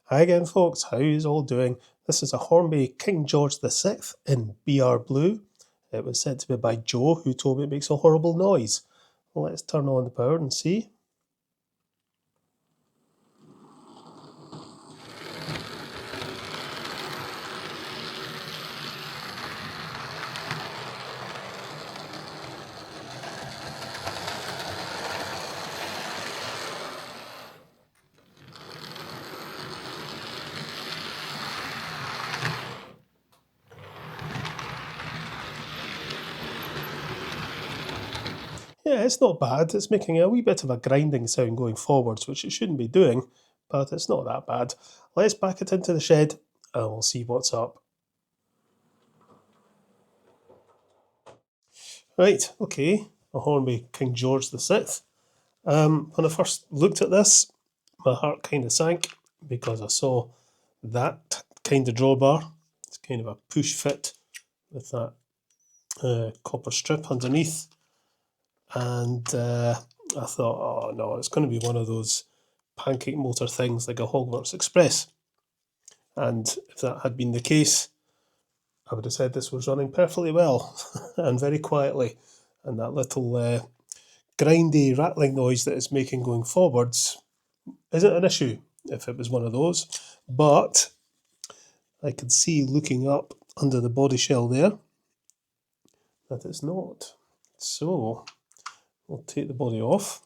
Hi again, folks. How is all doing? This is a Hornby King George VI in BR Blue. It was sent to me by Joe, who told me it makes a horrible noise. Let's turn on the power and see. Yeah, it's not bad. It's making a wee bit of a grinding sound going forwards, which it shouldn't be doing, but it's not that bad. Let's back it into the shed and we'll see what's up. Right, okay, a Hornby King George VI. When I first looked at this, my heart kind of sank because I saw that kind of drawbar. It's kind of a push fit with that copper strip underneath, and I thought, oh no, it's going to be one of those pancake motor things like a Hogwarts Express. And if that had been the case, I would have said this was running perfectly well and very quietly, and that little grindy rattling noise that it's making going forwards isn't an issue if it was one of those. But I could see looking up under the body shell there that it's not. So we'll take the body off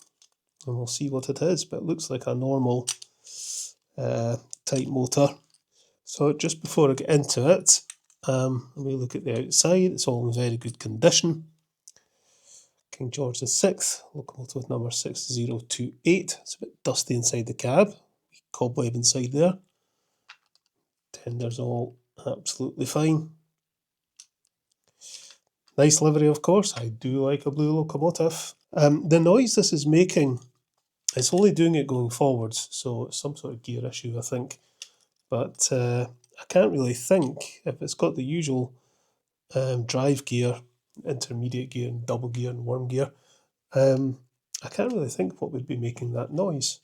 and we'll see what it is, but it looks like a normal type motor. So just before I get into it, let me look at the outside. It's all in very good condition. King George VI, locomotive number 6028. It's a bit dusty inside the cab, cobweb inside there. Tender's all absolutely fine. Nice livery, of course. I do like a blue locomotive. The noise this is making, it's only doing it going forwards, so it's some sort of gear issue, I think. But I can't really think if it's got the usual drive gear, intermediate gear, and double gear, and worm gear. I can't really think what would be making that noise.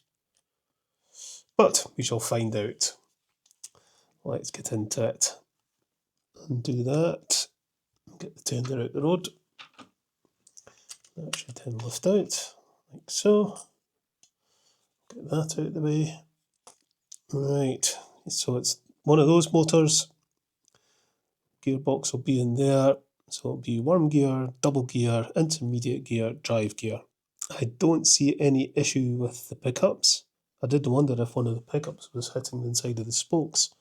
But we shall find out. Let's get into it. Undo that. Get the tender out the road. That should then lift out, like so. Get that out of the way. Right, so it's one of those motors. Gearbox will be in there. So it'll be worm gear, double gear, intermediate gear, drive gear. I don't see any issue with the pickups. I did wonder if one of the pickups was hitting the inside of the spokes,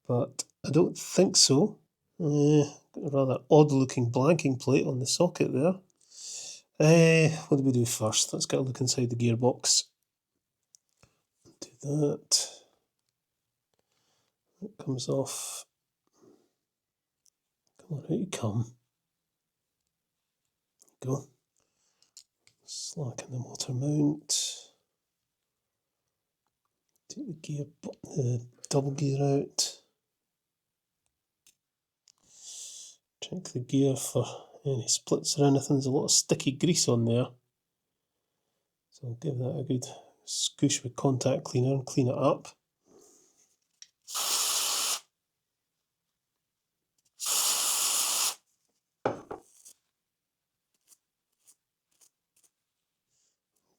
but I don't think so. Got a rather odd looking blanking plate on the socket there. What do we do first? Let's get a look inside the gearbox. Do that. It comes off. Come on, out you come. Go. Slacken the motor mount. Take the double gear out. Check the gear for any splits or anything. There's a lot of sticky grease on there. So I'll give that a good scoosh with contact cleaner and clean it up.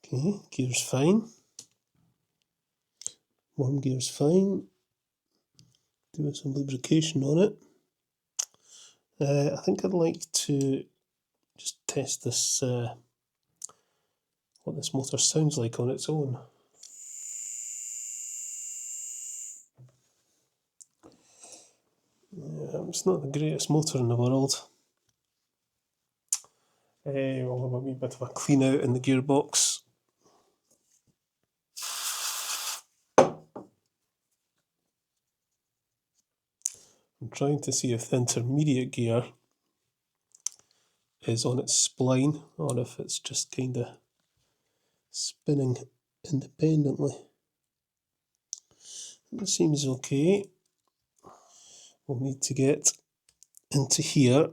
Okay, gear's fine. Worm gear's fine. Do some lubrication on it. I think I'd like to just test this, what this motor sounds like on its own. It's not the greatest motor in the world. We'll have a wee bit of a clean out in the gearbox. I'm trying to see if the intermediate gear is on its spline or if it's just kind of spinning independently. It seems okay. We'll need to get into here,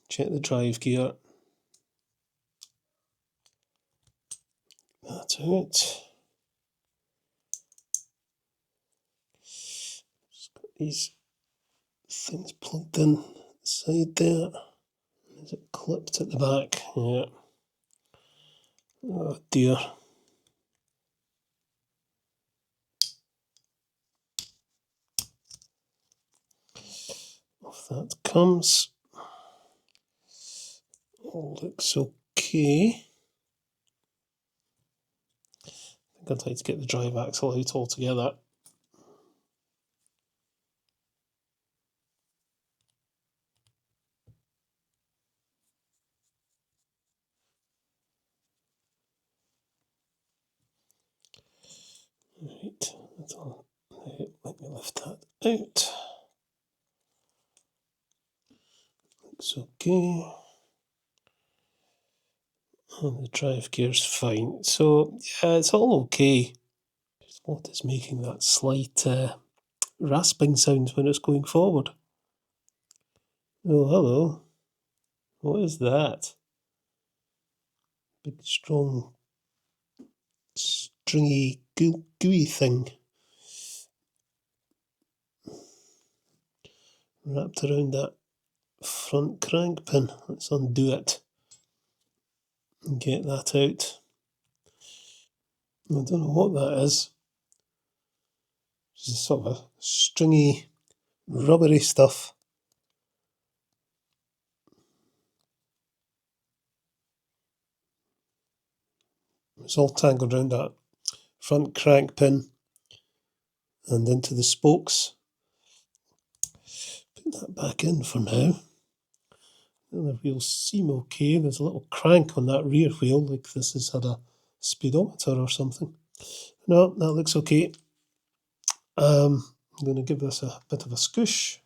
check the drive gear. That's out. these things plugged in inside there. Is it clipped at the back? Yeah. Oh dear. Off that comes. All looks okay. I think I'd like to get the drive axle out altogether. Right, let me lift that out. Looks okay. And the drive gear's fine. So, yeah, it's all okay. What is making that slight rasping sound when it's going forward? Oh, hello. What is that? Big, strong, stringy, gooey thing wrapped around that front crank pin. Let's undo it and get that out. I don't know what that is. It's sort of a stringy, rubbery stuff. It's all tangled around that front crank pin and into the spokes. Put that back in for now. The other wheels seem okay. There's a little crank on that rear wheel, like this has had a speedometer or something. No, that looks okay. I'm going to give this a bit of a scoosh.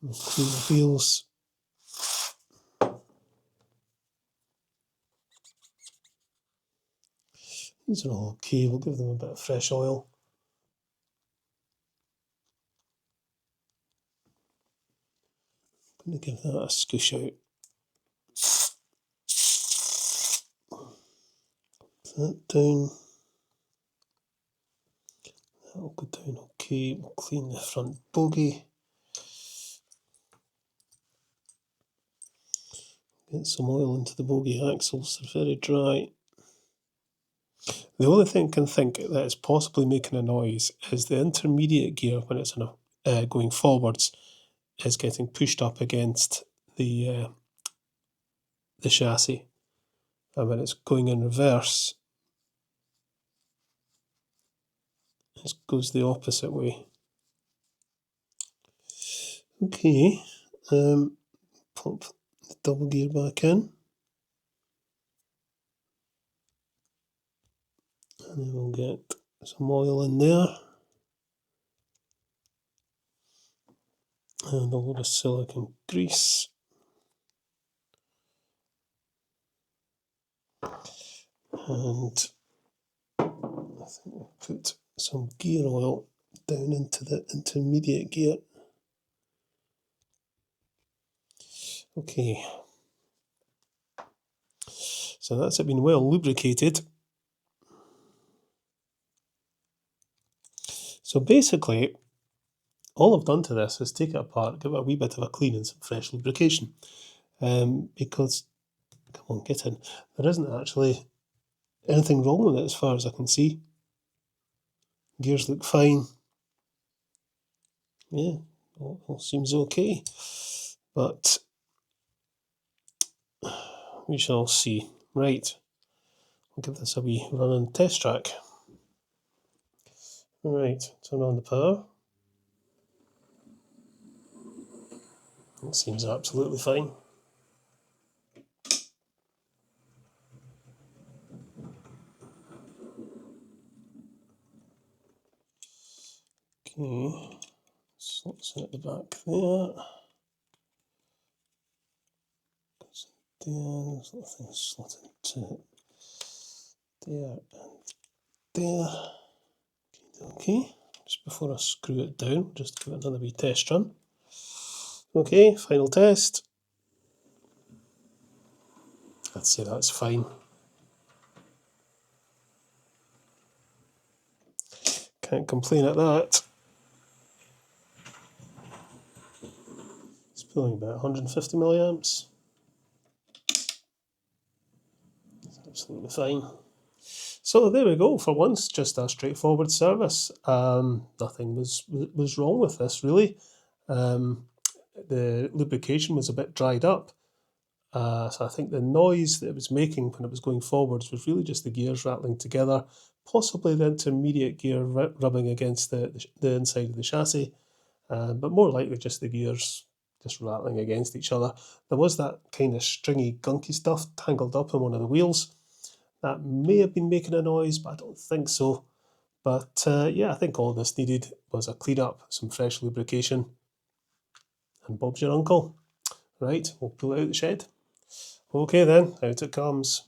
We'll clean the wheels. These are all okay. We'll give them a bit of fresh oil. I'm going to give that a scoosh out. Put that down. That'll go down okay. We'll clean the front bogie. Get some oil into the bogie axles. They're very dry. The only thing I can think that is possibly making a noise is the intermediate gear when it's going forwards is getting pushed up against the chassis, and when it's going in reverse, it goes the opposite way. Okay, pop the double gear back in, and then we'll get some oil in there. And a load of silicone grease. And I think we'll put some gear oil down into the intermediate gear. Okay. So that's it been well lubricated. So basically, all I've done to this is take it apart, give it a wee bit of a clean and some fresh lubrication. Because, come on, get in. There isn't actually anything wrong with it as far as I can see. Gears look fine. Yeah, all seems okay. But we shall see. Right, I'll give this a wee run on the test track. Right, turn on the power. It seems absolutely fine. Okay, slots in at the back there. There's little things slotted to there and there. Okay, just before I screw it down, just give it another wee test run. Okay, final test. I'd say that's fine. Can't complain at that. It's pulling about 150 milliamps. It's absolutely fine. So there we go. For once, just a straightforward service. Nothing was wrong with this really. The lubrication was a bit dried up. So I think the noise that it was making when it was going forwards was really just the gears rattling together, possibly the intermediate gear rubbing against the inside of the chassis, but more likely just the gears just rattling against each other. There was that kind of stringy, gunky stuff tangled up in one of the wheels. That may have been making a noise, but I don't think so. But yeah, I think all this needed was a clean up, some fresh lubrication, and Bob's your uncle. Right, we'll pull it out the shed. Okay then, out it comes.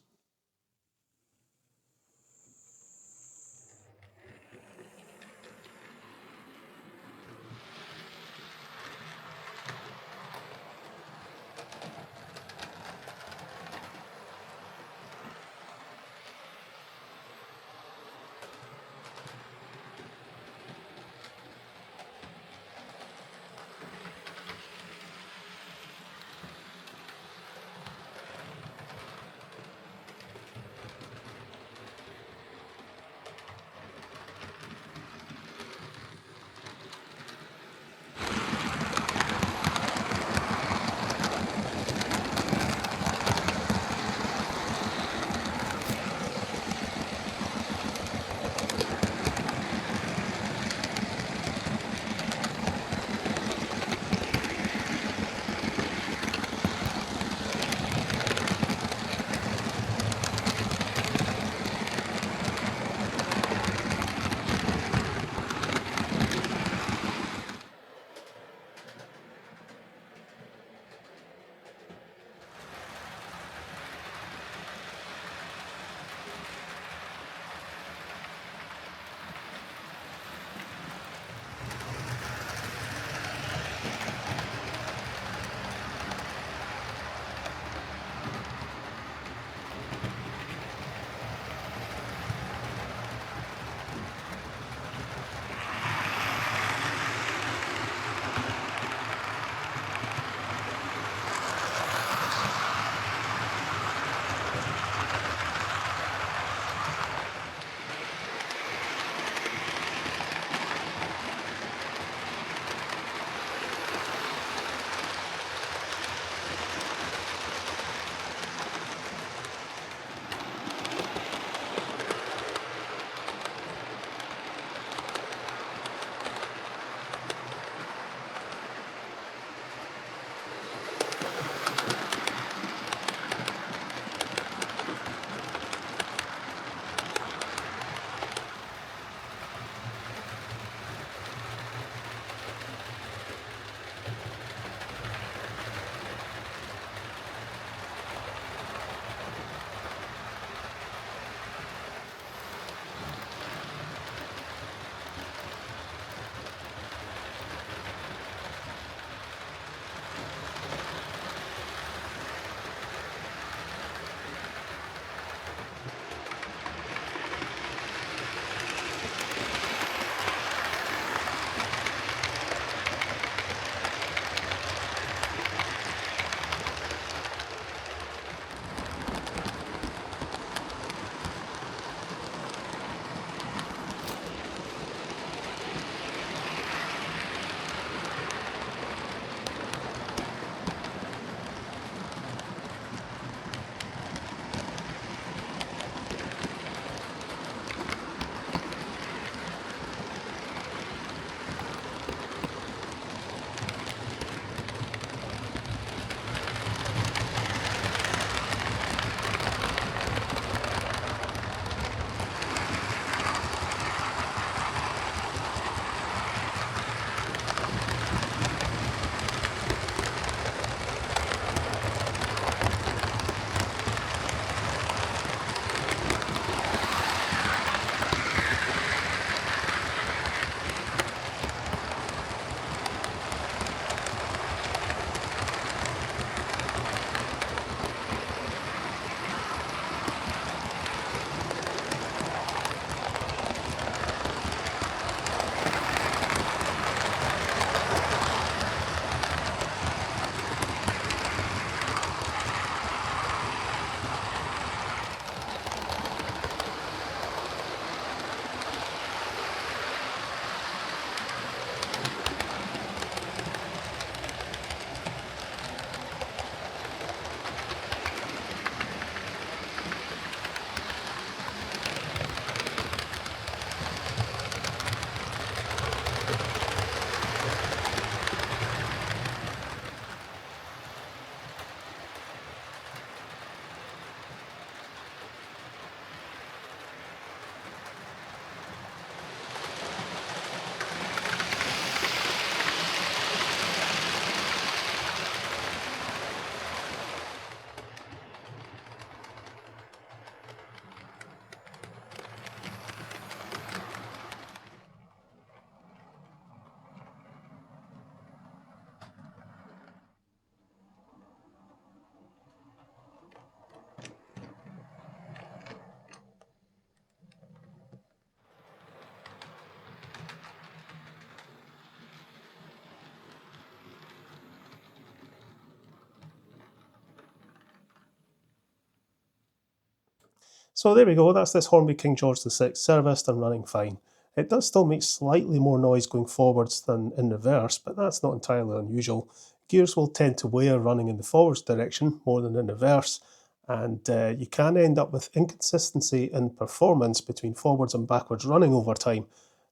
So there we go, that's this Hornby King George VI serviced and running fine. It does still make slightly more noise going forwards than in reverse, but that's not entirely unusual. Gears will tend to wear running in the forwards direction more than in reverse, and you can end up with inconsistency in performance between forwards and backwards running over time.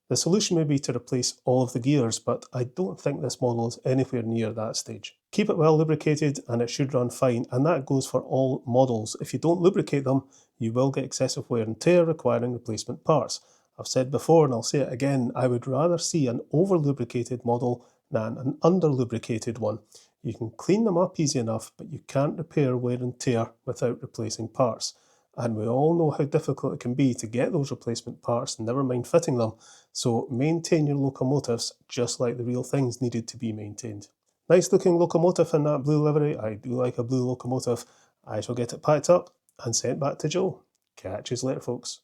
The solution may be to replace all of the gears, but I don't think this model is anywhere near that stage. Keep it well lubricated and it should run fine, and that goes for all models. If you don't lubricate them, you will get excessive wear and tear requiring replacement parts. I've said before and I'll say it again, I would rather see an over-lubricated model than an under-lubricated one. You can clean them up easy enough, but you can't repair wear and tear without replacing parts. And we all know how difficult it can be to get those replacement parts, never mind fitting them. So maintain your locomotives just like the real things needed to be maintained. Nice looking locomotive in that blue livery. I do like a blue locomotive. I shall get it packed up and sent back to Joe. Catch you later, folks.